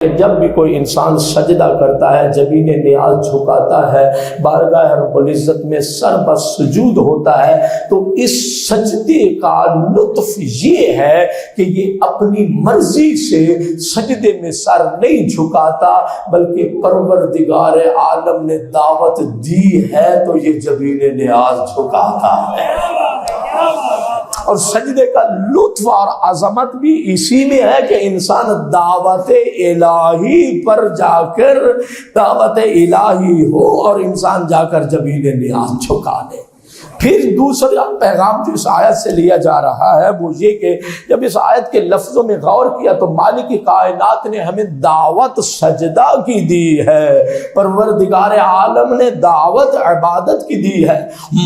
جب بھی کوئی انسان سجدہ کرتا ہے، جبین نیاز جھکاتا ہے، بارگاہ رب العزت میں سر بسجود ہوتا ہے، تو اس سجدے کا لطف یہ ہے کہ یہ اپنی مرضی سے سجدے میں سر نہیں جھکاتا، بلکہ پروردگار عالم نے دعوت دی ہے تو یہ جبین نیاز جھکاتا ہے۔ اور سجدے کا لطف اور عظمت بھی اسی میں ہے کہ انسان دعوت الہی پر جا کر دعوت الہی ہو اور انسان جا کر جبین نیاز جھکا دے۔ پھر دوسرا پیغام جو اس آیت سے لیا جا رہا ہے وہ یہ کہ جب اس آیت کے لفظوں میں غور کیا تو مالک کائنات نے ہمیں دعوت سجدہ کی دی ہے، پروردگار عالم نے دعوت عبادت کی دی ہے۔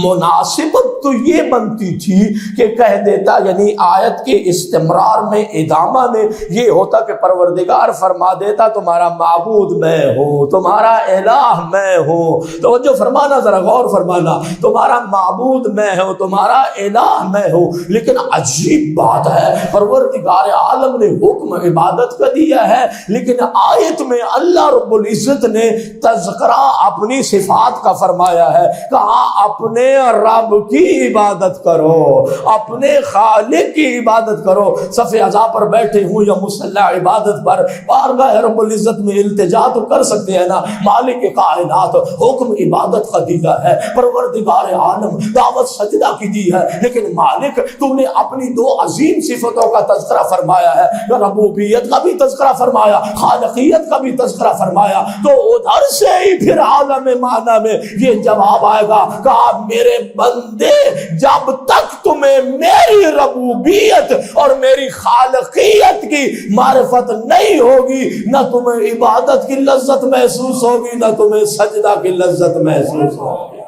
مناسبت تو یہ بنتی تھی کہ کہہ دیتا، یعنی آیت کے استمرار میں ادامہ میں یہ ہوتا کہ پروردگار فرما دیتا تمہارا معبود میں ہوں، تمہارا الہ میں ہوں۔ توجہ فرمانا، ذرا غور فرمانا، تمہارا معبود میں ہوں، تمہارا الہ میں ہوں۔ لیکن عجیب بات ہے، پروردگار عالم نے حکم عبادت کا دیا ہے، لیکن آیت میں اللہ رب العزت نے تذکرہ اپنی صفات کا فرمایا ہے، کہا اپنے رب کی عبادت کرو، اپنے خالق کی عبادت کرو۔ صف عزا پر بیٹھے ہوں یا مصلی عبادت پر بارگاہ رب العزت میں التجا تو کر سکتے ہیں نا۔ مالک کائنات حکم عبادت کا دیا ہے، پروردگار عالم دعوت سجدہ کی دی ہے، لیکن مالک تو نے اپنی دو عظیم صفتوں کا تذکرہ فرمایا ہے، ربوبیت کا بھی تذکرہ فرمایا، خالقیت کا بھی تذکرہ فرمایا۔ تو ادھر سے ہی پھر عالم معنی میں یہ جواب آئے گا، کہا میرے بندے جب تک تمہیں میری ربوبیت اور میری خالقیت کی معرفت نہیں ہوگی، نہ تمہیں عبادت کی لذت محسوس ہوگی، نہ تمہیں سجدہ کی لذت محسوس ہوگی۔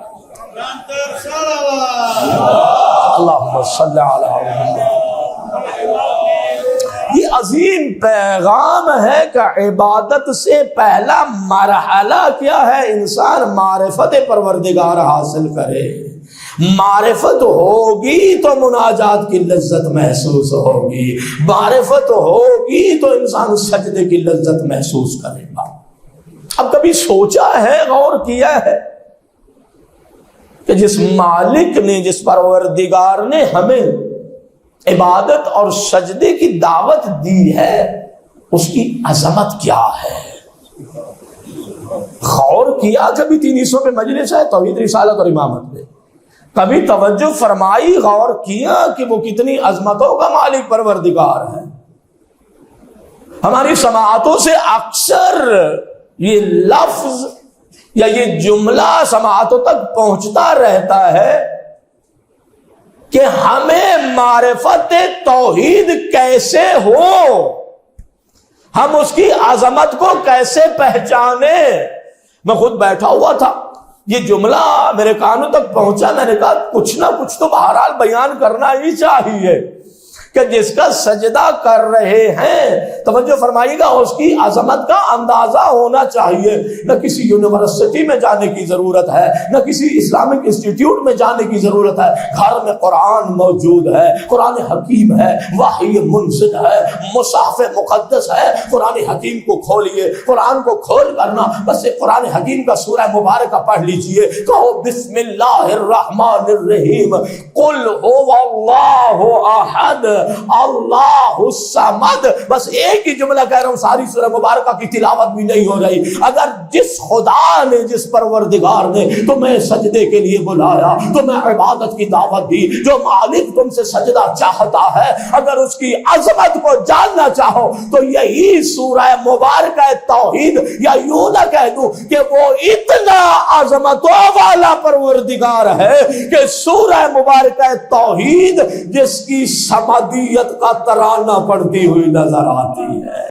اللہم صلی علی محمد۔ یہ عظیم پیغام ہے کہ عبادت سے پہلا مرحلہ کیا ہے؟ انسان معرفت پروردگار حاصل کرے۔ معرفت ہوگی تو مناجات کی لذت محسوس ہوگی، معرفت ہوگی تو انسان سجدے کی لذت محسوس کرے گا۔ اب کبھی سوچا ہے، غور کیا ہے کہ جس مالک نے، جس پروردگار نے ہمیں عبادت اور سجدے کی دعوت دی ہے، اس کی عظمت کیا ہے؟ غور کیا کبھی؟ 300 پہ مجلس ہے توحید، رسالت اور امامت پہ، کبھی توجہ فرمائی، غور کیا کہ وہ کتنی عظمتوں کا مالک پروردگار ہے؟ ہماری سماعتوں سے اکثر یہ لفظ یا یہ جملہ سماعتوں تک پہنچتا رہتا ہے کہ ہمیں معرفت توحید کیسے ہو، ہم اس کی عظمت کو کیسے پہچانے۔ میں خود بیٹھا ہوا تھا، یہ جملہ میرے کانوں تک پہنچا، میں نے کہا کچھ نہ کچھ تو بہرحال بیان کرنا ہی چاہیے کہ جس کا سجدہ کر رہے ہیں، توجہ فرمائیے گا، اس کی عظمت کا اندازہ ہونا چاہیے۔ نہ کسی یونیورسٹی میں جانے کی ضرورت ہے، نہ کسی اسلامک انسٹیٹیوٹ میں جانے کی ضرورت ہے، گھر میں قرآن موجود ہے، قرآن حکیم ہے، وحی منزل ہے، مصحف مقدس ہے، قرآن حکیم کو کھولیے، قرآن کو کھول کرنا بس ایک قرآن حکیم کا سورہ مبارکہ پڑھ لیجئے، کہو بسم اللہ الرحمن الرحیم، قل هو اللہ احد اللہ الصمد۔ بس ایک ہی جملہ کہہ رہا ہوں، ساری سورہ مبارکہ کی تلاوت بھی نہیں ہو رہی۔ اگر جس خدا نے، جس پروردگار نے تمہیں سجدے کے لیے بلایا، تمہیں عبادت کی دعوت دی، جو مالک تم سے سجدہ چاہتا ہے، اگر اس کی عظمت کو جاننا چاہو تو یہی سورہ مبارکہ توحید، یا یوں نہ کہہ دوں کہ وہ اتنا عظمتوں والا پروردگار ہے کہ سورہ مبارکہ توحید جس کی سمدیت کا ترانہ پڑتی ہوئی نظر آتی ہے۔